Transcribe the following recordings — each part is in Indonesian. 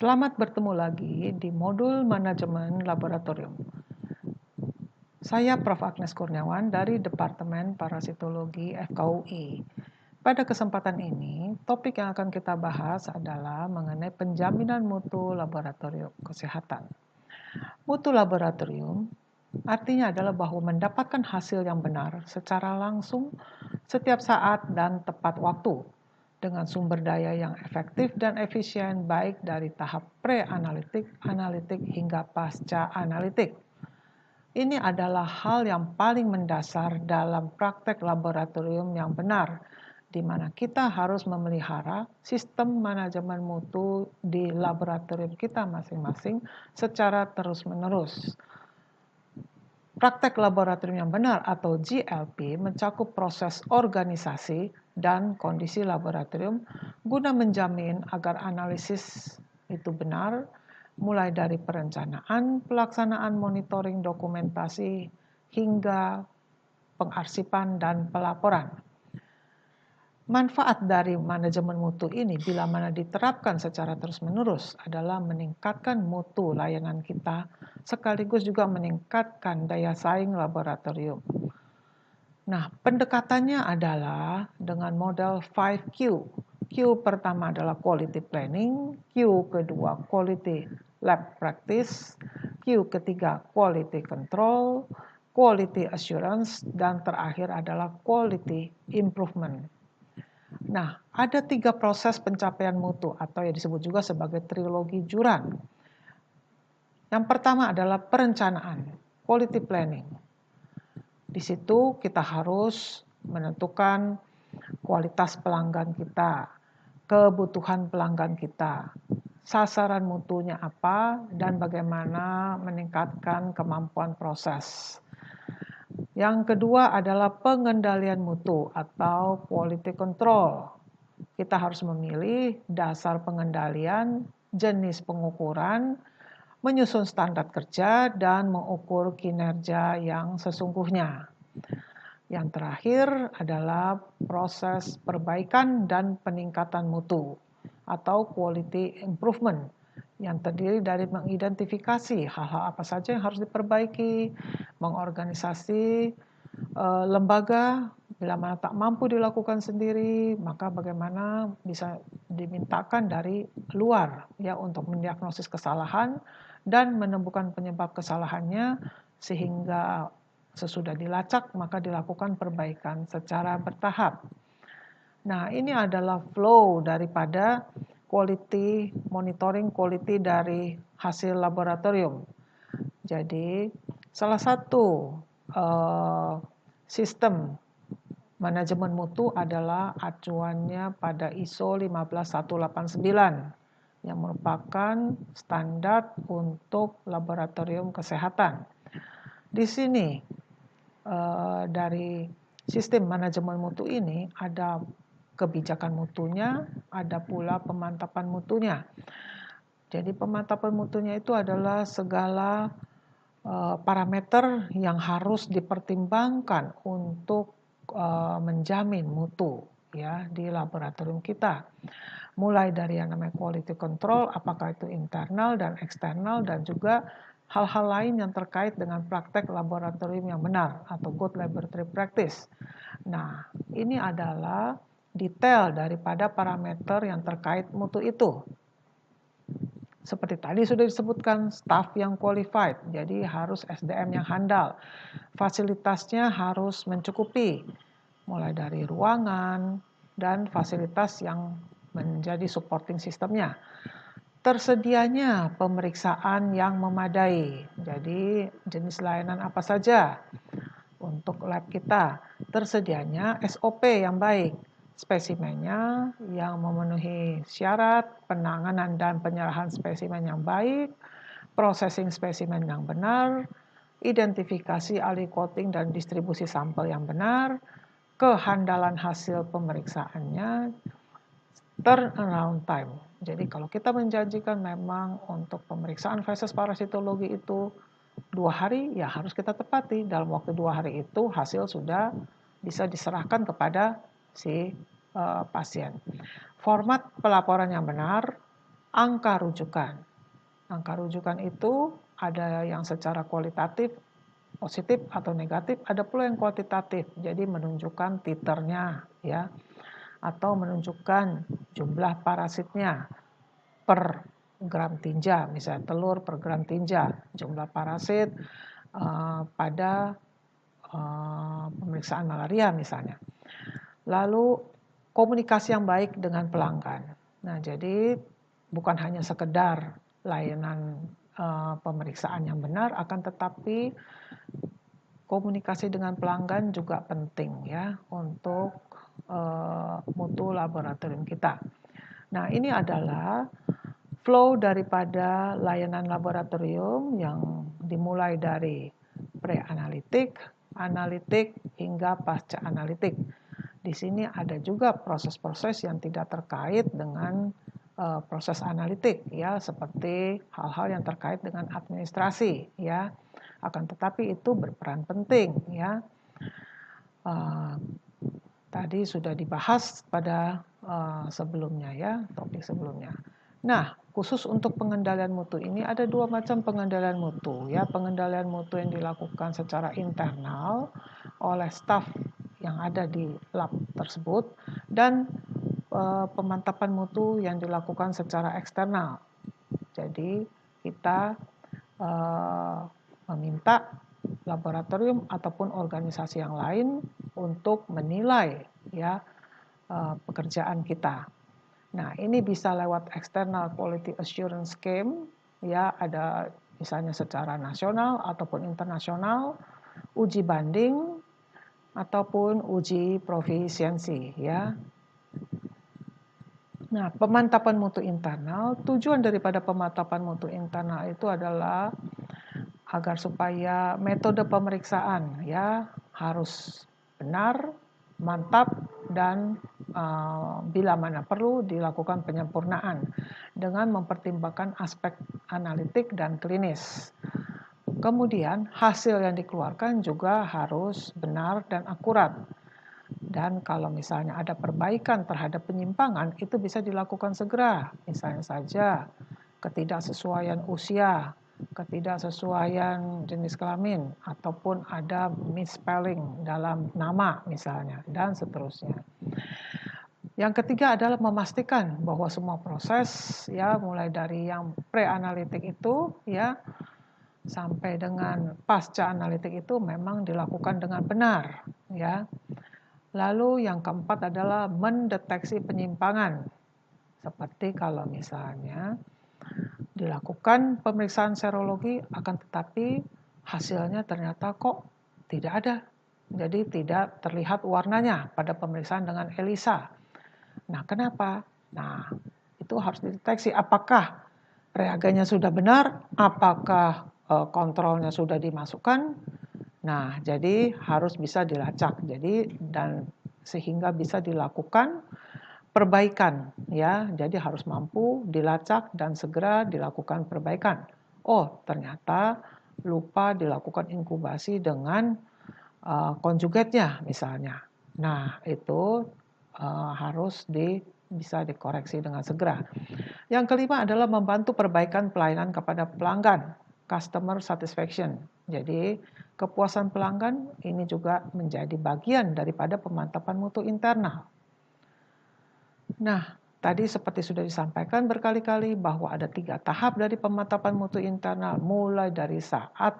Selamat bertemu lagi di modul manajemen laboratorium. Saya Prof. Agnes Kurniawan dari Departemen Parasitologi FKUI. Pada kesempatan ini, topik yang akan kita bahas adalah mengenai penjaminan mutu laboratorium kesehatan. Mutu laboratorium artinya adalah bahwa mendapatkan hasil yang benar secara langsung setiap saat dan tepat waktu dengan sumber daya yang efektif dan efisien baik dari tahap pre-analitik, analitik hingga pasca analitik. Ini adalah hal yang paling mendasar dalam praktek laboratorium yang benar, di mana kita harus memelihara sistem manajemen mutu di laboratorium kita masing-masing secara terus-menerus. Praktek laboratorium yang benar atau GLP mencakup proses organisasi dan kondisi laboratorium guna menjamin agar analisis itu benar, mulai dari perencanaan, pelaksanaan monitoring dokumentasi, hingga pengarsipan dan pelaporan. Manfaat dari manajemen mutu ini bila mana diterapkan secara terus-menerus adalah meningkatkan mutu layanan kita, sekaligus juga meningkatkan daya saing laboratorium. Nah, pendekatannya adalah dengan model 5Q. Q pertama adalah quality planning, Q kedua quality lab practice, Q ketiga quality control, quality assurance, dan terakhir adalah quality improvement. Nah, ada 3 proses pencapaian mutu atau yang disebut juga sebagai trilogi Juran. Yang pertama adalah perencanaan, quality planning. Di situ kita harus menentukan kualitas pelanggan kita, kebutuhan pelanggan kita, sasaran mutunya apa, dan bagaimana meningkatkan kemampuan proses. Yang kedua adalah pengendalian mutu atau quality control. Kita harus memilih dasar pengendalian, jenis pengukuran, menyusun standar kerja, dan mengukur kinerja yang sesungguhnya. Yang terakhir adalah proses perbaikan dan peningkatan mutu atau quality improvement yang terdiri dari mengidentifikasi hal-hal apa saja yang harus diperbaiki, mengorganisasi lembaga bila mana tak mampu dilakukan sendiri, maka bagaimana bisa dimintakan dari luar ya untuk mendiagnosis kesalahan dan menemukan penyebab kesalahannya sehingga sesudah dilacak maka dilakukan perbaikan secara bertahap. Nah, ini adalah flow daripada quality monitoring quality dari hasil laboratorium. Jadi, salah satu sistem manajemen mutu adalah acuannya pada ISO 15189 yang merupakan standar untuk laboratorium kesehatan. Di sini dari sistem manajemen mutu ini ada kebijakan mutunya, ada pula pemantapan mutunya. Jadi pemantapan mutunya itu adalah segala parameter yang harus dipertimbangkan untuk menjamin mutu ya di laboratorium kita. Mulai dari yang namanya quality control, apakah itu internal dan eksternal, dan juga hal-hal lain yang terkait dengan praktek laboratorium yang benar atau good laboratory practice. Nah, ini adalah detail daripada parameter yang terkait mutu itu. Seperti tadi sudah disebutkan, staff yang qualified, jadi harus SDM yang handal. Fasilitasnya harus mencukupi, mulai dari ruangan dan fasilitas yang menjadi supporting sistemnya. Tersedianya pemeriksaan yang memadai, jadi jenis layanan apa saja untuk lab kita. Tersedianya SOP yang baik, spesimennya yang memenuhi syarat, penanganan dan penyerahan spesimen yang baik, processing spesimen yang benar, identifikasi ahli coating dan distribusi sampel yang benar, kehandalan hasil pemeriksaannya, turnaround time. Jadi kalau kita menjanjikan memang untuk pemeriksaan feses parasitologi itu 2 hari, ya harus kita tepati. Dalam waktu 2 hari itu hasil sudah bisa diserahkan kepada si pasien. Format pelaporan yang benar, angka rujukan. Angka rujukan itu ada yang secara kualitatif, positif atau negatif, ada pula yang kuantitatif, jadi menunjukkan titernya ya, atau menunjukkan jumlah parasitnya per gram tinja, misalnya telur per gram tinja, jumlah parasit pada pemeriksaan malaria misalnya. Lalu komunikasi yang baik dengan pelanggan. Nah, jadi bukan hanya sekedar layanan pemeriksaan yang benar, akan tetapi komunikasi dengan pelanggan juga penting ya untuk mutu laboratorium kita. Nah, ini adalah flow daripada layanan laboratorium yang dimulai dari pre-analitik, analitik, hingga pasca analitik. Di sini ada juga proses-proses yang tidak terkait dengan proses analitik ya, seperti hal-hal yang terkait dengan administrasi ya. Akan tetapi itu berperan penting ya. Tadi sudah dibahas pada sebelumnya ya, topik sebelumnya. Nah, khusus untuk pengendalian mutu ini ada dua macam pengendalian mutu ya. Pengendalian mutu yang dilakukan secara internal oleh staf yang ada di lab tersebut, dan pemantapan mutu yang dilakukan secara eksternal. Jadi kita meminta laboratorium ataupun organisasi yang lain untuk menilai ya pekerjaan kita. Nah, ini bisa lewat external quality assurance scheme ya, ada misalnya secara nasional ataupun internasional, uji banding ataupun uji profisiensi ya. Nah, pemantapan mutu internal, tujuan daripada pemantapan mutu internal itu adalah agar supaya metode pemeriksaan ya harus benar, mantap, dan bila mana perlu dilakukan penyempurnaan dengan mempertimbangkan aspek analitik dan klinis. Kemudian hasil yang dikeluarkan juga harus benar dan akurat. Dan kalau misalnya ada perbaikan terhadap penyimpangan, itu bisa dilakukan segera. Misalnya saja ketidaksesuaian usia, ketidaksesuaian jenis kelamin, ataupun ada misspelling dalam nama misalnya, dan seterusnya. Yang ketiga adalah memastikan bahwa semua proses ya, mulai dari yang pre-analitik itu ya sampai dengan pasca analitik itu memang dilakukan dengan benar ya. Lalu yang keempat adalah mendeteksi penyimpangan. Seperti kalau misalnya dilakukan pemeriksaan serologi akan tetapi hasilnya ternyata kok tidak ada. Jadi tidak terlihat warnanya pada pemeriksaan dengan ELISA. Nah, kenapa? Nah, itu harus dideteksi apakah reagennya sudah benar, apakah kontrolnya sudah dimasukkan. Nah, jadi harus bisa dilacak. Jadi dan sehingga bisa dilakukan perbaikan ya. Jadi harus mampu dilacak dan segera dilakukan perbaikan. Oh, ternyata lupa dilakukan inkubasi dengan konjugatnya misalnya. Nah, itu harus bisa dikoreksi dengan segera. Yang kelima adalah membantu perbaikan pelayanan kepada pelanggan, customer satisfaction. Jadi kepuasan pelanggan ini juga menjadi bagian daripada pemantapan mutu internal. Nah, tadi seperti sudah disampaikan berkali-kali bahwa ada 3 tahap dari pemantapan mutu internal, mulai dari saat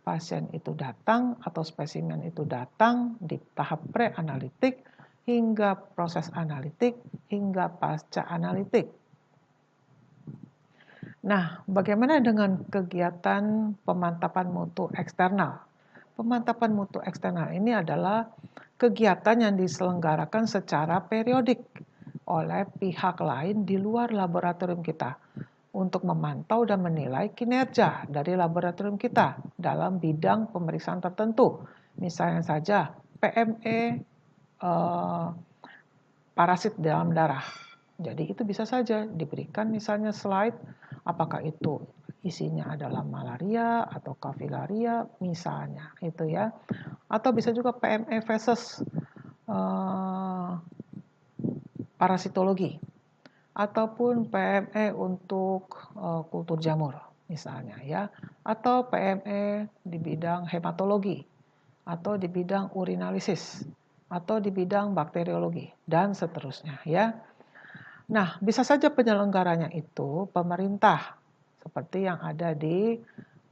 pasien itu datang atau spesimen itu datang di tahap pre-analitik, hingga proses analitik, hingga pasca analitik. Nah, bagaimana dengan kegiatan pemantapan mutu eksternal? Pemantapan mutu eksternal ini adalah kegiatan yang diselenggarakan secara periodik oleh pihak lain di luar laboratorium kita untuk memantau dan menilai kinerja dari laboratorium kita dalam bidang pemeriksaan tertentu. Misalnya saja PME parasit dalam darah. Jadi itu bisa saja diberikan misalnya slide apakah itu isinya adalah malaria atau filaria misalnya itu ya. Atau bisa juga PME versus parasitologi. ataupun PME untuk kultur jamur misalnya ya, atau PME di bidang hematologi, atau di bidang urinalisis, atau di bidang bakteriologi, dan seterusnya ya. Nah, bisa saja penyelenggaranya itu pemerintah, seperti yang ada di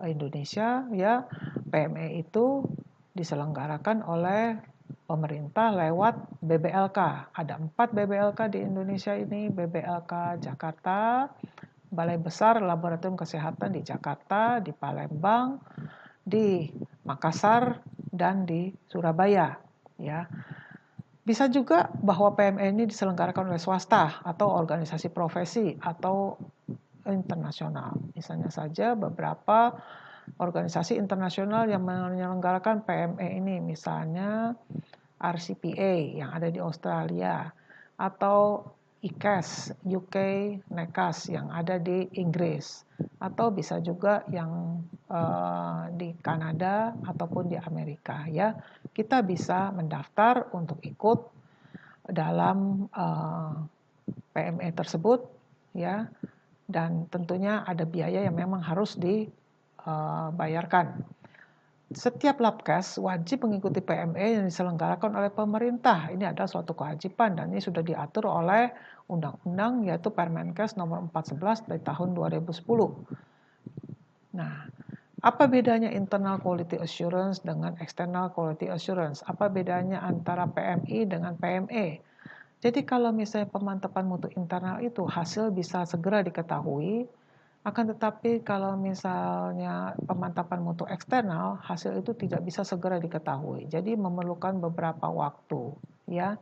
Indonesia ya, PME itu diselenggarakan oleh pemerintah lewat BBLK. Ada 4 BBLK di Indonesia ini, BBLK Jakarta, Balai Besar Laboratorium Kesehatan di Jakarta, di Palembang, di Makassar, dan di Surabaya ya. Bisa juga bahwa PME ini diselenggarakan oleh swasta atau organisasi profesi atau internasional. Misalnya saja beberapa organisasi internasional yang menyelenggarakan PME ini, misalnya RCPA yang ada di Australia, atau ICAS UK NECAS yang ada di Inggris, atau bisa juga yang di Kanada ataupun di Amerika ya. Kita bisa mendaftar untuk ikut dalam PME tersebut ya, dan tentunya ada biaya yang memang harus dibayarkan. Setiap Labkes wajib mengikuti PME yang diselenggarakan oleh pemerintah. Ini adalah suatu kewajiban dan ini sudah diatur oleh undang-undang yaitu Permenkes nomor 411 dari tahun 2010. Nah, apa bedanya internal quality assurance dengan external quality assurance? Apa bedanya antara PMI dengan PME? Jadi kalau misalnya pemantapan mutu internal itu hasil bisa segera diketahui, akan tetapi kalau misalnya pemantapan mutu eksternal, hasil itu tidak bisa segera diketahui. Jadi memerlukan beberapa waktu, ya.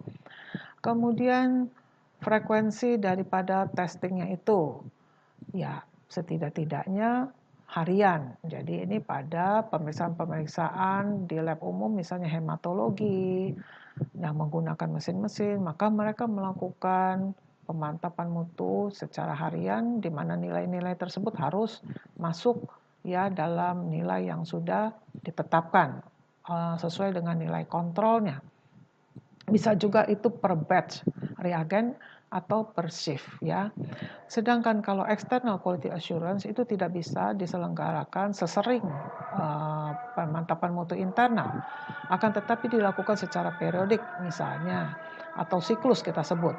Kemudian frekuensi daripada testingnya itu, ya setidak-tidaknya harian. Jadi ini pada pemeriksaan-pemeriksaan di lab umum, misalnya hematologi, yang menggunakan mesin-mesin, maka mereka melakukan pemantapan mutu secara harian di mana nilai-nilai tersebut harus masuk ya dalam nilai yang sudah ditetapkan sesuai dengan nilai kontrolnya. Bisa juga itu per batch reagen atau per shift ya. Sedangkan kalau external quality assurance itu tidak bisa diselenggarakan sesering pemantapan mutu internal, akan tetapi dilakukan secara periodik misalnya, atau siklus kita sebut.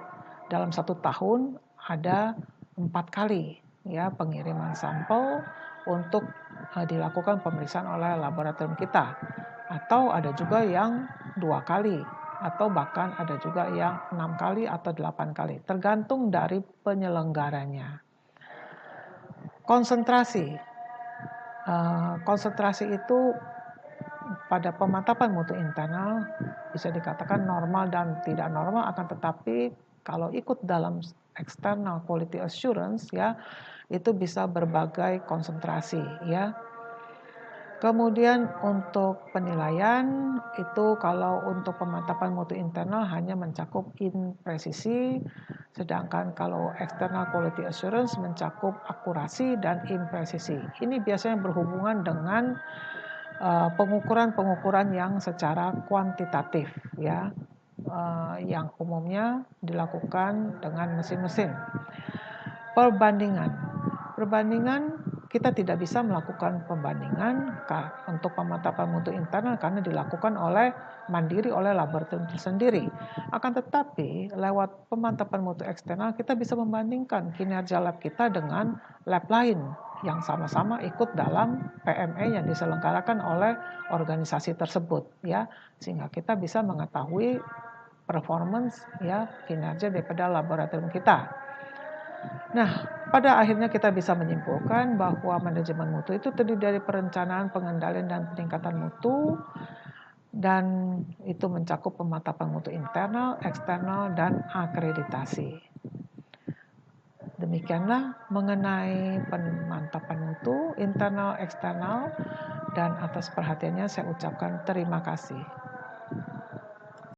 Dalam 1 tahun ada 4 kali ya pengiriman sampel untuk dilakukan pemeriksaan oleh laboratorium kita, atau ada juga yang 2 kali, atau bahkan ada juga yang 6 kali atau 8 kali, tergantung dari penyelenggaranya. Konsentrasi. Konsentrasi itu pada pemantapan mutu internal bisa dikatakan normal dan tidak normal, akan tetapi kalau ikut dalam external quality assurance ya, itu bisa berbagai konsentrasi ya. Kemudian untuk penilaian itu kalau untuk pemantapan mutu internal hanya mencakup impresisi, sedangkan kalau external quality assurance mencakup akurasi dan impresisi. Ini biasanya berhubungan dengan pengukuran-pengukuran yang secara kuantitatif ya, yang umumnya dilakukan dengan mesin-mesin. Perbandingan kita tidak bisa melakukan pembandingan untuk pemantapan mutu internal karena dilakukan mandiri oleh laboratorium tersendiri. Akan tetapi lewat pemantapan mutu eksternal kita bisa membandingkan kinerja lab kita dengan lab lain yang sama-sama ikut dalam PME yang diselenggarakan oleh organisasi tersebut ya, sehingga kita bisa mengetahui performance ya kinerja daripada laboratorium kita. Nah, pada akhirnya kita bisa menyimpulkan bahwa manajemen mutu itu terdiri dari perencanaan, pengendalian, dan peningkatan mutu, dan itu mencakup pemantapan mutu internal, eksternal, dan akreditasi. Demikianlah mengenai pemantapan mutu internal, eksternal, dan atas perhatiannya saya ucapkan terima kasih.